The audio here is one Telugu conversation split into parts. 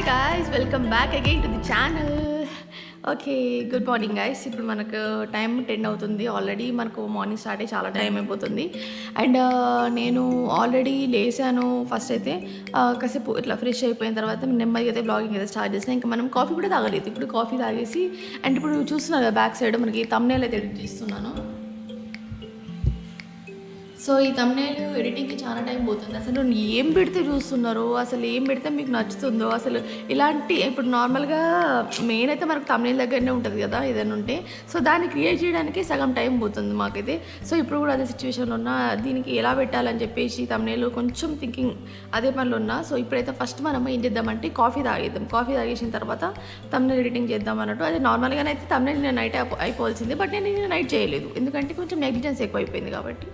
guys, welcome back again to the channel. Okay, good morning guys. ఇప్పుడు మనకు టైం 10 అవుతుంది. ఆల్రెడీ మనకు మార్నింగ్ స్టార్ట్ అయ్యి చాలా టైం అయిపోతుంది. అండ్ నేను ఆల్రెడీ లేసాను. ఫస్ట్ అయితే కాసేపు ఇట్లా ఫ్రెష్ అయిపోయిన తర్వాత నెమ్మదిగా అయితే బ్లాగింగ్ అయితే స్టార్ట్ చేసిన. ఇంకా మనం కాఫీ కూడా తాగలేదు. ఇప్పుడు కాఫీ తాగేసి అండ్ ఇప్పుడు చూస్తున్నారు కదా బ్యాక్ సైడ్ మనకి తమ్నేల్ అయితే ఎడిట్ చేస్తున్నాను. సో ఈ తమ్నేల్ ఎడిటింగ్కి చాలా టైం పోతుంది. అసలు ఏం పెడితే చూస్తున్నారో, అసలు ఏం పెడితే మీకు నచ్చుతుందో, అసలు ఇలాంటి ఇప్పుడు నార్మల్గా మెయిన్ అయితే మనకు తమ్నేల్ దగ్గరనే ఉంటుంది కదా ఏదైనా ఉంటే. సో దాన్ని క్రియేట్ చేయడానికి సగం టైం పోతుంది మాకైతే. సో ఇప్పుడు కూడా అదే సిచ్యువేషన్లో ఉన్నా, దీనికి ఎలా పెట్టాలని చెప్పేసి తమ్నేల్ కొంచెం థింకింగ్ అదే పనిలో ఉన్నా. సో ఇప్పుడైతే ఫస్ట్ మనం ఏం చేద్దామంటే కాఫీ తాగేద్దాం. కాఫీ తాగేసిన తర్వాత తమ్నేల్ ఎడిటింగ్ చేద్దాం అన్నట్టు. అదే నార్మల్గానే అయితే తమ్నేల్ నేను నైట్ అయిపోవాల్సింది, బట్ నేను నైట్ చేయలేదు ఎందుకంటే కొంచెం నెగ్లిజెన్స్ ఎక్కువ అయిపోయింది కాబట్టి.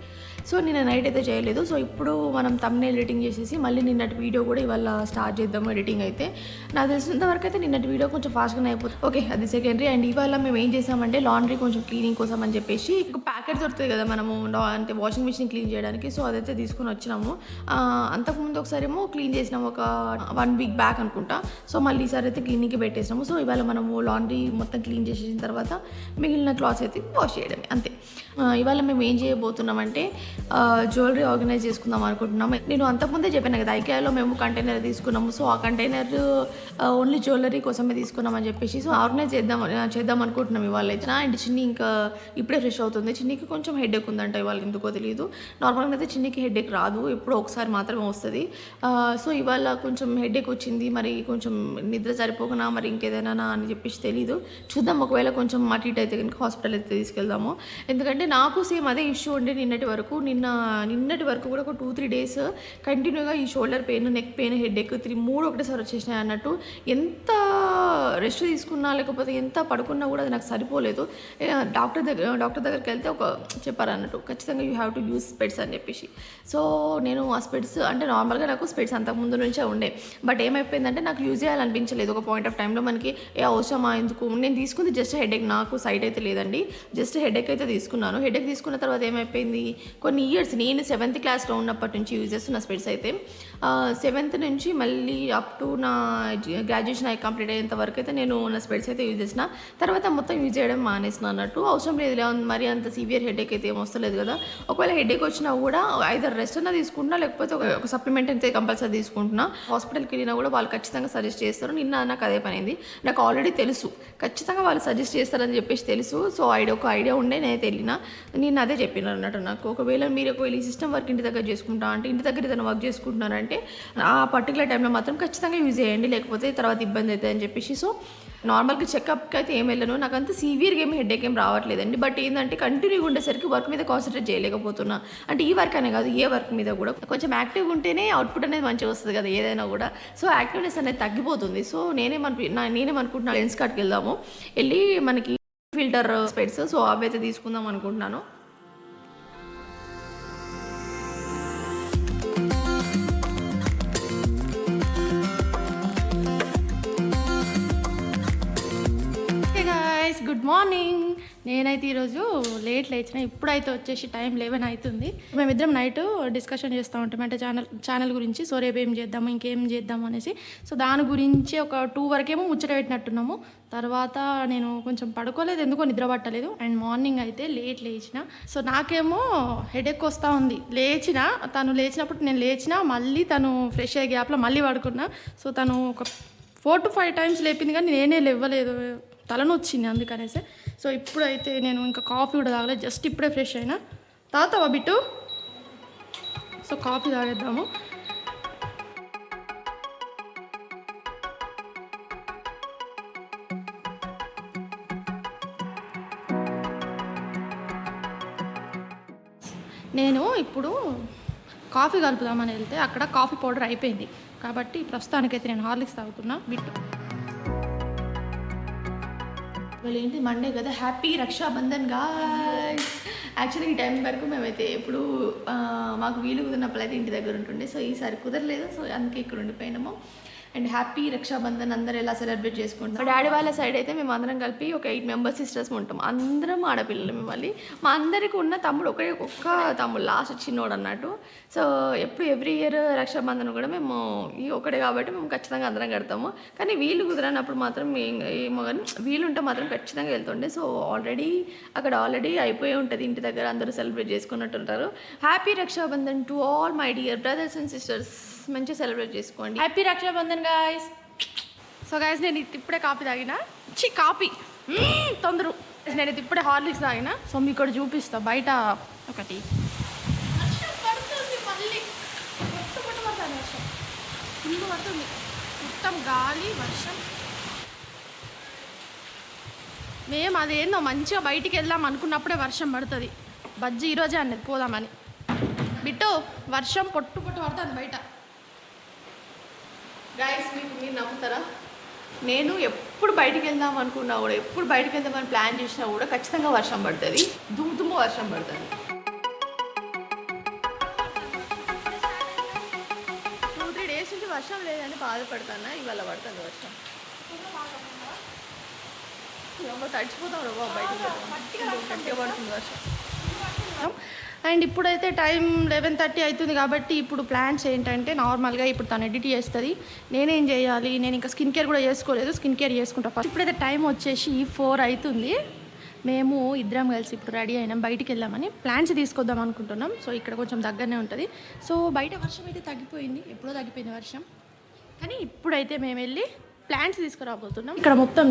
సో నేను నైట్ అయితే చేయలేదు. సో ఇప్పుడు మనం తమ్నేల్ ఎడిటింగ్ చేసేసి మళ్ళీ నిన్నటి వీడియో కూడా ఇవాళ స్టార్ట్ చేద్దాము. ఎడిటింగ్ అయితే నాకు తెలిసినంత వరకు అయితే నిన్నటి వీడియో కొంచెం ఫాస్ట్గానే అయిపోతుంది. ఓకే, అది సెకండరీ. అండ్ ఇవాళ మేము ఏం చేసామంటే లాండ్రీ కొంచెం క్లీనింగ్ కోసం అని చెప్పేసి ఒక ప్యాకెట్ దొరుకుతుంది కదా మనము అంటే వాషింగ్ మిషన్ క్లీన్ చేయడానికి. సో అదైతే తీసుకుని వచ్చినాము. అంతకుముందు ఒకసారి ఏమో క్లీన్ చేసినాము, ఒక 1 వీక్ బ్యాక్ అనుకుంటా. సో మళ్ళీ ఈసారి అయితే క్లీనింగ్కి పెట్టేసినాము. సో ఇవాళ మనము లాండ్రీ మొత్తం క్లీన్ చేసేసిన తర్వాత మిగిలిన క్లాత్స్ అయితే వాష్ చేయడమే, అంతే. ఇవాళ మేము ఏం చేయబోతున్నామంటే జ్యువెలరీ ఆర్గనైజ్ చేసుకుందాం అనుకుంటున్నాము. నేను అంతకుముందే చెప్పాను కదా, ఐకియాలో మేము కంటైనర్ తీసుకున్నాము. సో ఆ కంటైనర్ ఓన్లీ జ్యువెలరీ కోసమే తీసుకున్నామని చెప్పేసి సో ఆర్గనైజ్ చేద్దాం అనుకుంటున్నాం ఇవాళ అయితే. అండ్ చిన్ని ఇంకా ఇప్పుడే ఫ్రెష్ అవుతుంది. చిన్నికి కొంచెం హెడేక్ ఉందంట ఇవాళ, ఎందుకో తెలియదు. నార్మల్గా అయితే చిన్నికి హెడేక్ రాదు, ఎప్పుడో ఒకసారి మాత్రమే వస్తుంది. సో ఇవాళ కొంచెం హెడేక్ వచ్చింది. మరి కొంచెం నిద్ర సరిపోకనా మరి ఇంకేదైనా అని చెప్పేసి తెలీదు. చూద్దాం, ఒకవేళ కొంచెం అటు ఇటు అయితే కనుక హాస్పిటల్ అయితే తీసుకెళ్దాము. ఎందుకంటే నాకు సేమ్ అదే ఇష్యూ ఉండే నిన్నటి వరకు కూడా ఒక 2-3 డేస్ కంటిన్యూగా ఈ shoulder pain, neck pain, headache 3 ఒకటేసారి వచ్చేసినాయి అన్నట్టు. ఎంత రెస్ట్ తీసుకున్నా లేకపోతే ఎంత పడుకున్నా కూడా అది నాకు సరిపోలేదు. డాక్టర్ దగ్గరికి వెళ్తే ఒక చెప్పారు అన్నట్టు, ఖచ్చితంగా you have to use specs అని చెప్పేసి. సో నేను ఆ స్పెడ్స్ అంటే నార్మల్గా నాకు స్పెడ్స్ అంతకుముందు నుంచే ఉండే, బట్ ఏమైపోయిందంటే నాకు యూజ్ చేయాలనిపించలేదు ఒక పాయింట్ ఆఫ్ టైంలో. మనకి అవసరమా ఎందుకు, నేను తీసుకుంది జస్ట్ హెడేక్, నాకు సైట్ అయితే లేదండి, జస్ట్ హెడేక్ అయితే తీసుకున్నాను. హెడేక్ తీసుకున్న తర్వాత ఏమైపోయింది, కొన్ని ఇయర్స్ నేను 7th క్లాస్లో ఉన్నప్పటి నుంచి యూజ్ చేస్తున్న స్పెడ్స్ అయితే 7th నుంచి మళ్ళీ అప్ టు నా గ్రాడ్యుయేషన్ అయి కంప్లీట్ అయ్యేంత వరకు అయితే నేను నా స్పెడ్స్ అయితే యూజ్ చేసిన. తర్వాత మొత్తం యూజ్ చేయడం మానేసిన అన్నట్టు. అవసరం లేదు, మరి అంత సివియర్ హెడేక్ అయితే ఏం వస్తలేదు కదా. ఒకవేళ హెడేక్ వచ్చినా కూడా ఐదర్ రెస్ట్ అన్నా తీసుకుంటున్నా, లేకపోతే ఒక సప్లిమెంట్ అయితే కంపల్సరీ తీసుకుంటున్నా. హాస్పిటల్కి వెళ్ళినా కూడా వాళ్ళు ఖచ్చితంగా సజెస్ట్ చేస్తారు. నిన్న నాకు అదే పని అయింది. నాకు ఆల్రెడీ తెలుసు ఖచ్చితంగా వాళ్ళు సజెస్ట్ చేస్తారని చెప్పేసి తెలుసు. సో ఒక ఐడియా ఉండే నేనైతే వెళ్ళిన. నేను అదే చెప్పినాను అన్నట్టు నాకు, ఒకవేళ మీరు ఈ సిస్టమ్ వర్క్ ఇంటి దగ్గర చేసుకుంటా అంటే, ఇంటి దగ్గర ఏదైనా వర్క్ చేసుకుంటున్నారంటే ఆ పర్టికులర్ టైంలో మాత్రం ఖచ్చితంగా యూజ్ చేయండి, లేకపోతే తర్వాత ఇబ్బంది అవుతుంది అని చెప్పేసి. సో నార్మల్గా చెకప్కి అయితే ఏం వెళ్ళను, నాకు అంత సివియర్గా ఏమి హెడేక్ ఏం రావట్లేదండి. బట్ ఏంటంటే కంటిన్యూగా ఉండేసరికి వర్క్ మీద కాన్సన్ట్రేట్ చేయలేకపోతున్నా. అంటే ఈ వర్క్ అనే కాదు, ఏ వర్క్ మీద కూడా కొంచెం యాక్టివ్గా ఉంటేనే అవుట్పుట్ అనేది మంచిగా వస్తుంది కదా ఏదైనా కూడా. సో యాక్టివ్నెస్ అనేది తగ్గిపోతుంది. సో నేనేమనుకుంటున్నా లెన్స్ కార్ట్కి వెళ్దాము, వెళ్ళి మనకి ఫిల్టర్ స్పెడ్స్ సో అవి అయితే తీసుకుందాం అనుకుంటున్నాను. Good morning. నేనైతే ఈరోజు లేట్ లేచిన, ఇప్పుడైతే వచ్చేసి టైం 11 అవుతుంది. మేమిద్దరం నైట్ డిస్కషన్ చేస్తూ ఉంటాం అంటే ఛానల్ గురించి. సో రేపు ఏం చేద్దాము, ఇంకేం చేద్దాము అనేసి. సో దాని గురించి ఒక 2 వరకేమో ముచ్చట పెట్టినట్టున్నాము. తర్వాత నేను కొంచెం పడుకోలేదు, ఎందుకో నిద్ర పట్టలేదు. అండ్ మార్నింగ్ అయితే లేచిన. సో నాకేమో హెడేక్ వస్తూ ఉంది. తను లేచినప్పుడు నేను లేచిన, మళ్ళీ తను ఫ్రెష్ అయ్యే గ్యాప్లో మళ్ళీ పడుకున్నా. సో తను ఒక 4 to 5 టైమ్స్ లేపింది, కానీ నేనే లేవలేదు, తలనొచ్చింది అందుకనేసి. సో ఇప్పుడైతే నేను ఇంకా కాఫీ కూడా తాగలేదు, జస్ట్ ఇప్పుడే ఫ్రెష్ అయినా. తాగుతావా బిట్టు? So coffee తాగేద్దాము. నేను ఇప్పుడు కాఫీ కలుపుదామని వెళ్తే అక్కడ కాఫీ పౌడర్ అయిపోయింది కాబట్టి ప్రస్తుతానికైతే నేను హార్లిక్స్ తాగుతున్నా. బిట్టు వాళ్ళు ఏంటి మండే కదా, హ్యాపీ రక్షాబంధన్ గాయ్స్. యాక్చువల్లీ ఈ టైం వరకు మేమైతే ఎప్పుడు మాకు వీలు కుదిరినప్పుడు అయితే ఇంటి దగ్గర ఉంటుండే. సో ఈసారి కుదరలేదు, సో అందుకే ఇక్కడ ఉండిపోయినాము. అండ్ హ్యాపీ రక్షాబంధన్ అందరూ ఎలా సెలబ్రేట్ చేసుకుంటాం. మా డాడీ వాళ్ళ సైడ్ అయితే మేము అందరం కలిపి ఒక 8 మెంబర్స్ సిస్టర్స్ ఉంటాం. అందరం ఆడపిల్లలు మిమ్మల్ని. మా అందరికీ ఉన్న తమ్ముడు ఒక్క తమ్ముడు లాస్ట్ చిన్నోడు అన్నట్టు. సో ఎప్పుడు ఎవ్రీ ఇయర్ రక్షాబంధన్ కూడా మేము ఒకటే కాబట్టి మేము ఖచ్చితంగా అందరం కడతాము. కానీ వీళ్ళు కుదరనప్పుడు మాత్రం ఏమో కానీ వీళ్ళు ఉంటే మాత్రం ఖచ్చితంగా వెళ్తుండే. సో ఆల్రెడీ అయిపోయి ఉంటుంది ఇంటి దగ్గర అందరూ సెలబ్రేట్ చేసుకున్నట్టు ఉంటారు. Happy Rakshabandhan to all my dear brothers and sisters. మంచిగా సెలబ్రేట్ చేసుకోండి. Happy Rakshabandhan guys. So guys నేను ఇప్పుడే కాఫీ తాగిన కాఫీ తొందర నేను ఇప్పుడే హార్లిక్స్ తాగిన. సో మీకు ఇక్కడ చూపిస్తా బయట ఒకటి ఫుల్ పడుతుంది మొత్తం గాలి వర్షం. మేము అదేందో మంచిగా బయటికి వెళ్దాం అనుకున్నప్పుడే వర్షం పడుతుంది. బజ్జీ ఈరోజే అన్నది పోదామని. బిట్టు వర్షం పొట్టు పడుతుంది బయట. గైస్ మీరు నమ్ముతారా, నేను ఎప్పుడు బయటికి వెళ్దాం అనుకున్నా కూడా ఎప్పుడు బయటికి వెళ్దామని ప్లాన్ చేసినా కూడా ఖచ్చితంగా వర్షం పడుతుంది. దుమ్ము వర్షం పడుతుంది. 2-3 డేస్ నుంచి వర్షం లేదని బాధపడుతున్నా. ఇవాళ పడుతుంది వర్షం. తడిచిపోతాం రా బయటకు గట్టిగా పడుతుంది వర్షం. అండ్ ఇప్పుడైతే టైం 11:30 అవుతుంది కాబట్టి ఇప్పుడు ప్లాన్స్ ఏంటంటే నార్మల్గా ఇప్పుడు తను ఎడిట్ చేస్తుంది. నేనేం చేయాలి, నేను ఇంకా స్కిన్ కేర్ కూడా చేసుకోలేదు. స్కిన్ కేర్ చేసుకుంటా ఫస్ట్. ఇప్పుడైతే టైం వచ్చేసి 4 అవుతుంది. మేము ఇద్దరం కలిసి ఇప్పుడు రెడీ అయినాం, బయటికి వెళ్దామని ప్లాన్స్ తీసుకొద్దాం అనుకుంటున్నాం. సో ఇక్కడ కొంచెం దగ్గరనే ఉంటుంది. సో బయట వర్షం అయితే తగ్గిపోయింది, ఎప్పుడో తగ్గిపోయింది వర్షం. కానీ ఇప్పుడైతే మేము వెళ్ళి ప్లాన్స్ తీసుకురాబోతున్నాం. ఇక్కడ మొత్తం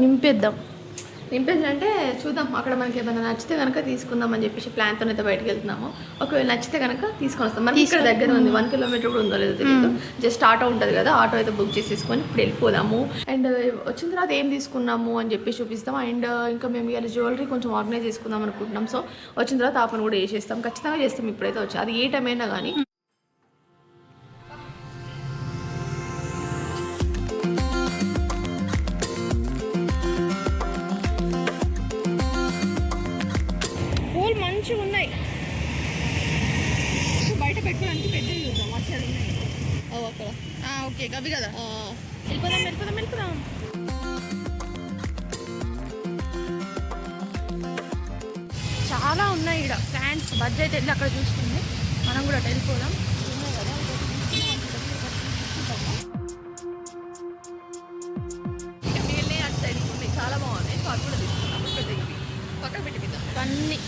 నింపేదంటే చూద్దాం, అక్కడ మనకి ఏమైనా నచ్చితే కనుక తీసుకుందాం అని చెప్పేసి ప్లాన్తో అయితే బయటకు వెళ్తున్నాము. ఒకవేళ నచ్చితే కనుక తీసుకొని వస్తాం. మనకి ఇక్కడ దగ్గర ఉంది, 1 కిలోమీటర్ కూడా ఉందో లేదో తెలియదు. జస్ట్ ఆటో ఉంటుంది కదా, ఆటో అయితే బుక్ చేసేసుకొని ఇప్పుడు వెళ్ళిపోదాము. అండ్ వచ్చిన తర్వాత ఏం తీసుకున్నాము అని చెప్పి చూపిస్తాం. అండ్ ఇంకా మేము ఇలా జ్యువెలరీ కొంచెం ఆర్గనైజ్ చేసుకుందాం అనుకుంటున్నాం. సో వచ్చిన తర్వాత ఆ పని కూడా చేసేస్తాం, ఖచ్చితంగా చేస్తాం. ఇప్పుడైతే వచ్చి అది ఏ టైం అయినా కానీ. మంచిగా ఉన్నాయి బయట పెట్టుకోవడానికి పెద్దవి చూద్దాం. అసలు ఉన్నాయి అక్కడ. ఓకే అవి కదా, వెళ్ళిపోదాం. చాలా ఉన్నాయి ఇక్కడ ప్లాంట్స్. బడ్జెట్ అయితే అక్కడ చూస్తుంది, మనం కూడా వెళ్ళిపోదాం. ఉన్నాయి కదా నీళ్ళే అటు సైడ్ ఉన్నాయి, చాలా బాగున్నాయి. సో అది కూడా తీసుకున్నాం. పెద్దవి పక్కన పెట్టిద్దాం అన్నీ.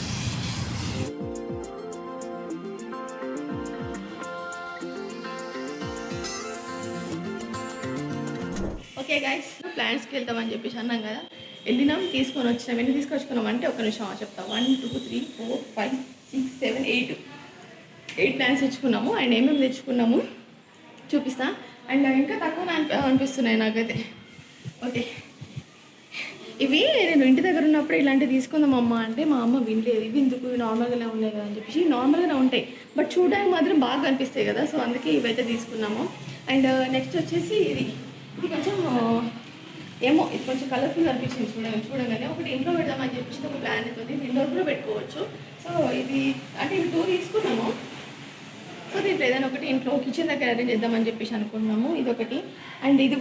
ఓకే గైస్, ప్లాంట్స్కి వెళ్తామని చెప్పేసి అన్నాం కదా, వెళ్ళినాం, తీసుకొని వచ్చినాం. ఎన్ని తీసుకొచ్చుకున్నాం అంటే ఒక నిమిషం చెప్తాం. 1 2 3 4 5 6 7 8 ప్లాంట్స్ తెచ్చుకున్నాము. అండ్ ఏమేమి తెచ్చుకున్నాము చూపిస్తా. అండ్ ఇంకా తక్కువ అనిపిస్తున్నాయి నాకైతే. ఓకే, ఇవి నేను ఇంటి దగ్గర ఉన్నప్పుడు ఇలాంటివి తీసుకుందాం అమ్మ అంటే మా అమ్మ వినలేదు. ఇవి ఎందుకు, నార్మల్గానే ఉన్నాయి కదా అని చెప్పేసి. నార్మల్గానే ఉంటాయి బట్ చూడడానికి మాత్రం బాగా అనిపిస్తాయి కదా. సో అందుకే ఇవైతే తీసుకున్నాము. అండ్ నెక్స్ట్ వచ్చేసి ఇది కొంచెం ఏమో ఇది కొంచెం కలర్ఫుల్ అనిపించింది చూడగానే. ఒకటి ఇంట్లో పెడదామని చెప్పేసి ఒక ప్లాన్ అవుతుంది. ఇండోర్ కూడా పెట్టుకోవచ్చు. సో ఇది అంటే ఇవి 2 తీసుకున్నాము. సో దీంట్లో ఏదైనా ఒకటి ఇంట్లో కిచెన్ దగ్గర అరేంజ్ చేద్దామని చెప్పేసి అనుకున్నాము. ఇదొకటి. అండ్ ఇది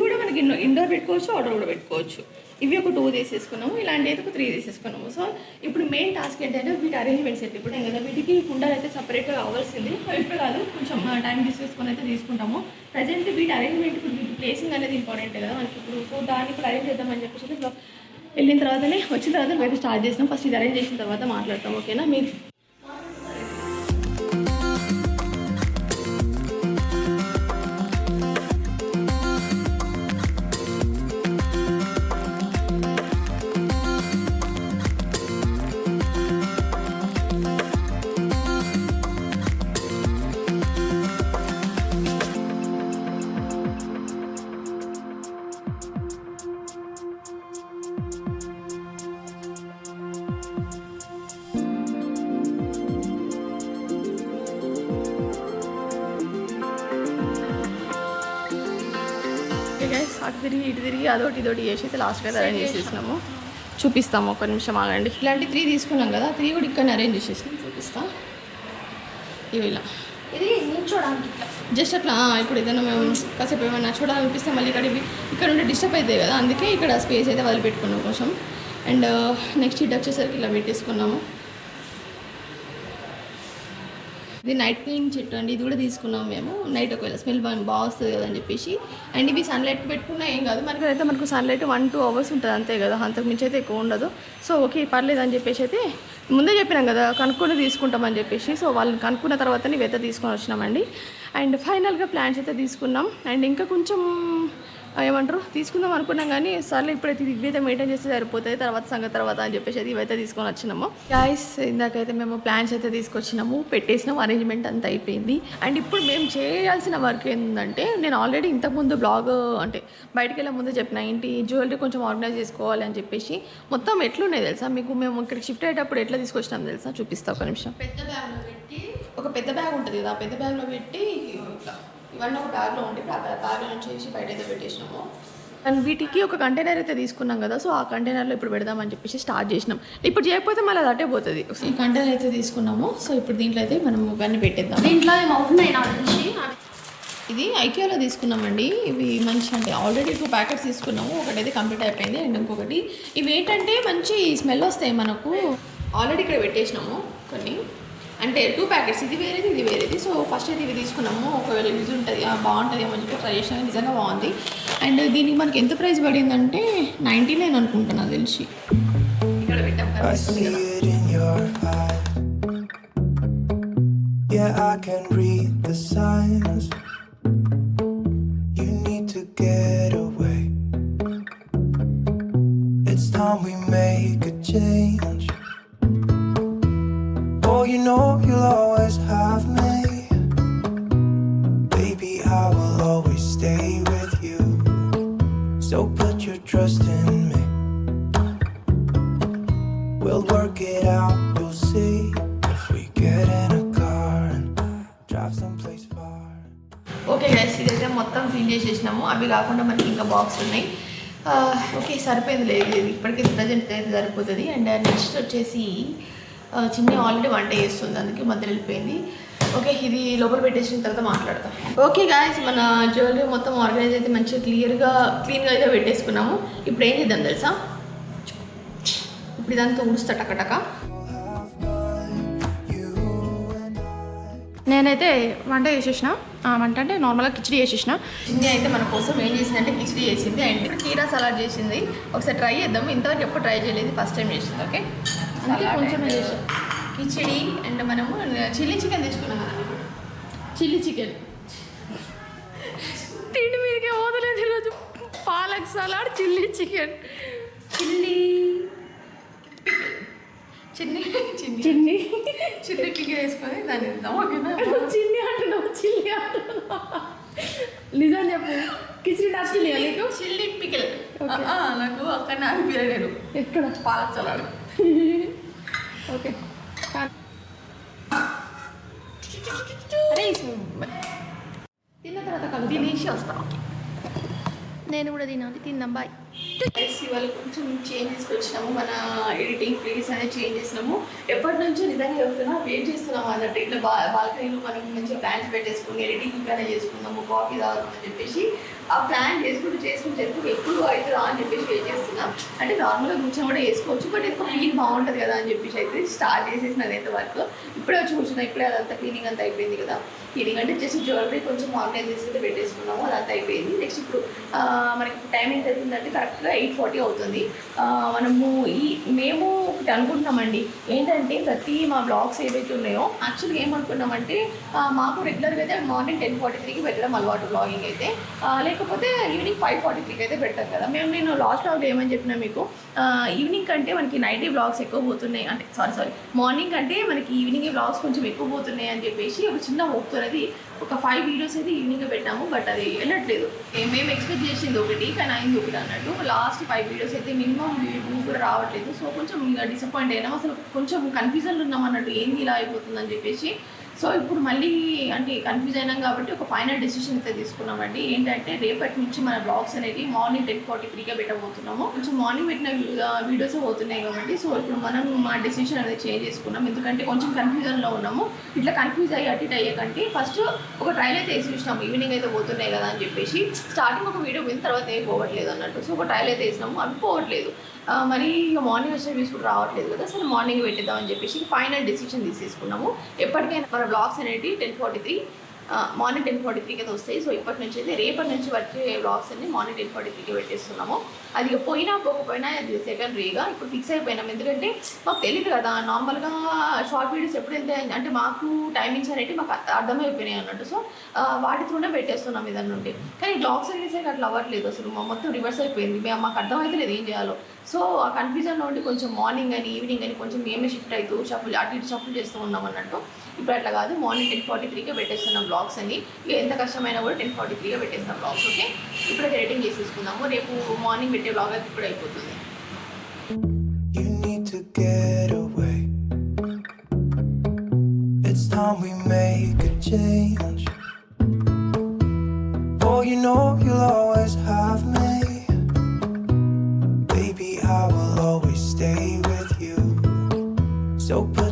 కూడా మనకి ఇండోర్ పెట్టుకోవచ్చు, అవుట్డోర్ కూడా పెట్టుకోవచ్చు. ఇవి ఒక 2 తీసేసుకున్నాము, ఇలాంటి అయితే ఒక 3 తీసేసుకున్నాము. సో ఇప్పుడు మెయిన్ టాస్క్ ఏంటంటే వీటి అరేంజ్మెంట్స్ అయితే ఇప్పుడు కదా, వీటికి కుండలు అయితే సపరేట్గా కావాల్సింది. ఇప్పుడు కాదు, కొంచెం టైం తీసుకొని అయితే తీసుకుంటాము. ప్రజెంట్ వీటి అరేంజ్మెంట్ ఇప్పుడు వీటి ప్లేసింగ్ అనేది ఇంపార్టెంట్ కదా మనకి ఇప్పుడు. సో దాన్ని ఇప్పుడు అరేంజ్ చేద్దామని చెప్పేసి ఇప్పుడు వెళ్ళిన తర్వాతనే వచ్చిన తర్వాత మేము స్టార్ట్ చేసినాం. ఫస్ట్ ఇది అరేంజ్ చేసిన తర్వాత మాట్లాడతాం. ఓకేనా? మీరు అటు తిరిగి ఇటు తిరిగి అదొకటి ఇదొకటి చేసి అయితే లాస్ట్గా అరేంజ్ చేసేసినాము. చూపిస్తాము, ఒక నిమిషం ఆగండి. ఇలాంటి 3 తీసుకున్నాం కదా, 3 కూడా ఇక్కడ అరేంజ్ చేసేసినాం. చూపిస్తాం. ఇవి ఇలా ఇది నిల్చోడానికి జస్ట్ అట్లా ఇప్పుడు ఏదైనా మేము కాసేపు ఏమైనా చూడాలనిపిస్తే మళ్ళీ ఇక్కడ ఉంటే డిస్టర్బ్ అవుతాయి కదా, అందుకే ఇక్కడ స్పేస్ అయితే వదిలిపెట్టుకున్నాం కొంచెం. అండ్ నెక్స్ట్ ఇటు వచ్చేసరికి ఇలా పెట్టేసుకున్నాము. ఇది నైట్ క్లీన్ చెట్టు అండి, ఇది కూడా తీసుకున్నాము మేము. నైట్ ఒకవేళ స్మెల్ బాగా వస్తుంది కదా అని చెప్పేసి. అండ్ ఇవి సన్లైట్ పెట్టుకున్నా ఏం కాదు, మనకు సన్లైట్ 1-2 అవర్స్ ఉంటుంది అంతే కదా, అంతకు మించి అయితే ఎక్కువ ఉండదు. సో ఓకే పర్లేదు అని చెప్పేసి అయితే ముందే చెప్పినాం కదా కనుక్కొని తీసుకుంటామని చెప్పేసి. సో వాళ్ళని కనుక్కున్న తర్వాతనే ఇవైతే తీసుకొని వచ్చినామండి. అండ్ ఫైనల్గా ప్లాన్స్ అయితే తీసుకున్నాం. అండ్ ఇంకా కొంచెం ఏమంటారు తీసుకుందాం అనుకున్నాం కానీ సర్లే ఇప్పుడైతే ఇవైతే మెయింటైన్ చేస్తే సరిపోతుంది, తర్వాత అని చెప్పేసి అయితే ఇవైతే తీసుకొని వచ్చినాము. గాయస్ ఇందాకైతే మేము ప్లాన్స్ అయితే తీసుకొచ్చినాము, పెట్టేసినాము, అరేంజ్మెంట్ అంతా అయిపోయింది. అండ్ ఇప్పుడు మేము చేయాల్సిన వర్క్ ఏంటంటే, నేను ఆల్రెడీ ఇంతకుముందు బ్లాగ్ అంటే బయటికి వెళ్ళే ముందు చెప్పిన ఏంటి జ్యువెలరీ కొంచెం ఆర్గనైజ్ చేసుకోవాలి అని చెప్పేసి. మొత్తం ఎట్లున్నాయి తెలుసా మీకు, మేము ఇక్కడికి షిఫ్ట్ అయ్యేటప్పుడు ఎట్లా తీసుకొచ్చినాం తెలుసా, చూపిస్తా ఒక నిమిషం. పెద్ద బ్యాగ్లో పెట్టి, ఒక పెద్ద బ్యాగ్ ఉంటుంది కదా, పెద్ద బ్యాగ్లో పెట్టి ఇట్లా ఇవన్నీ ఒక బ్యాగ్లో ఉండి ఆ బ్యాగ్లో నుంచి బయట అయితే పెట్టేసినాము. అండ్ వీటికి ఒక కంటైనర్ అయితే తీసుకున్నాం కదా, సో ఆ కంటైనర్లో ఇప్పుడు పెడదామని చెప్పేసి స్టార్ట్ చేసినాం. ఇప్పుడు చేయకపోతే మళ్ళీ అది అటే పోతుంది. ఈ కంటైనర్ అయితే తీసుకున్నాము, సో ఇప్పుడు దీంట్లో అయితే మనం ఇవన్నీ పెట్టేద్దాం. దీంట్లో ఏమవుతున్నాయి నా నుంచి, ఇది ఐకియాలో తీసుకున్నామండి. ఇవి మంచి అంటే ఆల్రెడీ 2 ప్యాకెట్స్ తీసుకున్నాము, ఒకటైతే కంప్లీట్ అయిపోయింది. అండ్ ఇంకొకటి ఇవి ఏంటంటే మంచి స్మెల్ వస్తాయి మనకు. ఆల్రెడీ ఇక్కడ పెట్టేసినాము కొన్ని, అంటే 2 ప్యాకెట్స్, ఇది వేరేది. సో ఫస్ట్ అయితే ఇవి తీసుకున్నాము, ఒకవేళ యూజ్ ఉంటుంది బాగుంటుంది ఏమని చెప్పి ట్రై చేసినా నిజంగా బాగుంది. అండ్ దీనికి మనకి ఎంత ప్రైస్ పడిందంటే 99 అనుకుంటున్నా తెలిసి. ఇక్కడ పెట్టాం You know you'll always have me, baby, I will always stay with you, so put your trust in me, we'll work it out, you'll see, if we get in a car and drive someplace far. Okay guys ఇదైతే మొత్తం ఫిల్ చేసేసినాము. అవి కాకుండా మనకి ఇంకా బాక్స్ ఉన్నాయి. ఓకే సరిపోయింది, లేదు ఇప్పటికీ ప్రజెంట్ అయితే సరిపోతుంది. అండ్ నెక్స్ట్ వచ్చేసి చిన్ని ఆల్రెడీ వంట చేస్తుంది, అందుకే మధ్యలో వెళ్ళిపోయింది. ఓకే ఇది లోపల పెట్టేసిన తర్వాత మాట్లాడతాం. ఓకే గాయస్ మన జ్యువెలరీ మొత్తం ఆర్గనైజ్ అయితే మంచిగా క్లీన్గా అయితే పెట్టేసుకున్నాము. ఇప్పుడు ఏం చేద్దాం తెలుసా, ఇప్పుడు ఇదంతా ఊడుస్తా టకటక. నేనైతే వంట చేసేసిన, వంట అంటే నార్మల్గా కిచిడి చేసేసిన. చిన్ని అయితే మన కోసం ఏం చేసిందంటే కిచిడి చేసింది అండ్ కీరా సలాడ్ చేసింది. ఒకసారి ట్రై చేద్దాం, ఇంతవరకు ఎప్పుడు ట్రై చేయలేదు, ఫస్ట్ టైం చేసింది. ఓకే అందుకే కొంచెం చేసాం కిచిడి. అండ్ మనము చిల్లీ చికెన్ తెచ్చుకున్నాం కదా, చిల్లీ చికెన్ తిండి మీదకే పోతలేదు ఈరోజు. పాలక్ సలాడ్, చిల్లీ చికెన్, చిన్ని పిక్కి వేసుకొని దాన్ని ఇద్దాం. ఓకేనా, చిన్ని అంటున్నావు నిజం చెప్పు. కిచిడి నచ్చింది నీకు? చిల్లీ పికిల్ నాకు అక్కడ నాకు పిల్లలేరు. ఎక్కడ? పాలక్ సలాడ్. ఓకే తిన్న తర్వాత కలు తినేసి వస్తాం. ఓకే నేను కూడా తినాలి, తిందాం. బాయ్. ఇవాళ కొంచెం చేంజ్ తీసుకొచ్చినాము, మన ఎడిటింగ్ ప్లేస్ అనేది చేంజ్ చేసినాము. ఎప్పటి నుంచో నిజంగా చెప్తున్నా వెయిట్ చేస్తున్నాము అన్నట్టు. ఇట్లా బాల్కనీలో మనం మంచిగా ప్లాన్స్ పెట్టేసుకుని ఎడిటింగ్ ఇంకానే చేసుకుందాము, కాఫీ తాగుతామని చెప్పేసి ఆ ప్లాన్ చేసుకుంటూ ఎప్పుడు అవుతుందా అని చెప్పేసి వెయిట్ చేస్తున్నాం. అంటే నార్మల్గా కూర్చొని కూడా వేసుకోవచ్చు, బట్ ఎక్కువ ఫీల్ బాగుంటుంది కదా అని చెప్పేసి అయితే స్టార్ట్ చేసేసిన అదైతే వర్క్. ఇప్పుడే వచ్చి కూర్చున్నా, ఇప్పుడే అదంతా క్లీనింగ్ అంతా అయిపోయింది కదా. క్లీనింగ్ అంటే జస్ట్ జ్యువెలరీ కొంచెం ఆర్గనైజ్ చేసి పెట్టేసుకున్నాము, అదంతా అయిపోయింది. నెక్స్ట్ ఇప్పుడు మనకి టైం ఎంత అవుతుందంటే కరెక్ట్గా 8:40 అవుతుంది. మేము ఒకటి అనుకుంటున్నామండి ఏంటంటే, ప్రతి మా బ్లాగ్స్ ఏవైతే ఉన్నాయో యాక్చువల్గా ఏమనుకున్నామంటే మాకు రెగ్యులర్గా అయితే మార్నింగ్ 10:43కి పెట్టడం అలవాటు బ్లాగింగ్ అయితే, లేకపోతే ఈవినింగ్ 5:43కి అయితే పెట్టాం కదా. నేను లాస్ట్ బ్లాగ్లో ఏమని చెప్పినా మీకు, ఈవినింగ్ కంటే మనకి నైట్ బ్లాగ్స్ ఎక్కువ పోతున్నాయి, అంటే సారీ మార్నింగ్ కంటే మనకి ఈవినింగ్ బ్లాగ్స్ కొంచెం ఎక్కువ పోతున్నాయి అని చెప్పేసి ఒక చిన్న హోప్తో అనేది ఒక 5 వీడియోస్ అయితే ఈవినింగ్ పెట్టాము. బట్ అది వెళ్ళట్లేదు. మేము ఎక్స్పెక్ట్ చేసింది ఒకటి కానీ అయింది ఒకటి అన్నట్టు. లాస్ట్ 5 వీడియోస్ అయితే మినిమం వ్యూస్ కూడా రావట్లేదు. సో కొంచెం ఇంకా డిసప్పాయింట్ అయినాం, అసలు కొంచెం కన్ఫ్యూజన్లో ఉన్నాం అన్నట్టు, ఏంది ఇలా అయిపోతుందని చెప్పేసి. సో ఇప్పుడు మళ్ళీ అంటే కన్ఫ్యూజ్ అయినాం కాబట్టి ఒక ఫైనల్ డెసిషన్ అయితే తీసుకున్నామండి. ఏంటంటే రేపటి నుంచి మన బ్లాగ్స్ అనేది మార్నింగ్ 10:43కే పెట్టబోతున్నాము. కొంచెం మార్నింగ్ పెట్టిన వీడియోస్ పోతున్నాయి కాబట్టి సో ఇప్పుడు మనం మా డెసిషన్ అనేది చేంజ్ చేసుకున్నాం. ఎందుకంటే కొంచెం కన్ఫ్యూజన్లో ఉన్నాము. ఇట్లా కన్ఫ్యూజ్ అయ్యి అటు ఇటు అయ్యకంటే ఫస్ట్ ఒక ట్రైల్ అయితే వేసి చూసినాము. ఈవినింగ్ అయితే పోతున్నాయి కదా అని చెప్పేసి స్టార్టింగ్ ఒక వీడియో పోయిన తర్వాత ఏం పోవట్లేదు అన్నట్టు. సో ఒక ట్రైల్ అయితే వేసినాము, అవి పోవట్లేదు. మరి ఇక మార్నింగ్ వచ్చే వ్యూస్ కూడా రావట్లేదు కదా, సరే మార్నింగ్ పెట్టిద్దామని చెప్పేసి ఫైనల్ డెసిషన్ తీసేసుకున్నాము. ఎప్పటికైనా మన బ్లాగ్స్ అనేవి 10:43 మార్నింగ్ 10:43కి అయితే వస్తాయి. సో ఇప్పటి నుంచి అయితే రేపటి నుంచి వచ్చే బ్లాగ్స్ అన్ని మార్నింగ్ 10:43కి పెట్టేస్తున్నాము. అది ఇక పోయినా పోకపోయినా అది సెకండరీగా ఇప్పుడు ఫిక్స్ అయిపోయినాం. ఎందుకంటే మాకు తెలియదు కదా, నార్మల్గా షార్ట్ వీడియోస్ ఎప్పుడు వెళ్తాయి అంటే మాకు టైమింగ్స్ అనేవి మాకు అర్థమైపోయినాయి అన్నట్టు. సో వాటి త్రూనే పెట్టేస్తున్నాం ఇదాని నుండి. కానీ బ్లాగ్స్ అనేసి అట్లా అవ్వట్లేదు, అసలు మొత్తం రివర్స్ అయిపోయింది. మాకు అర్థమైతే లేదు ఏం చేయాలో. సో ఆ కన్ఫ్యూజన్లో ఉండి కొంచెం మార్నింగ్ అని ఈవినింగ్ అని కొంచెం మేమే షిఫ్ట్ అవుతూ షఫుల్ అటు ఇటు షఫుల్ చేస్తూ ఉన్నాం అన్నట్టు. ఇప్పుడు అట్లా కాదు, మార్నింగ్ 10:43కే పెట్టేస్తున్నాం బ్లాగ్స్ అని. ఇక ఎంత కష్టమైనా కూడా 10:43కే పెట్టేస్తాం బ్లాగ్స్. ఓకే, ఇప్పుడైతే ఎడిటింగ్ చేసేసుకుందాము. రేపు మార్నింగ్ పెట్టే బ్లాగ్ అయితే ఇప్పుడు అయిపోతుంది. You need to get away. It's time we make a change. Oh, you know you'll always have me. Baby, I will always stay with you. So put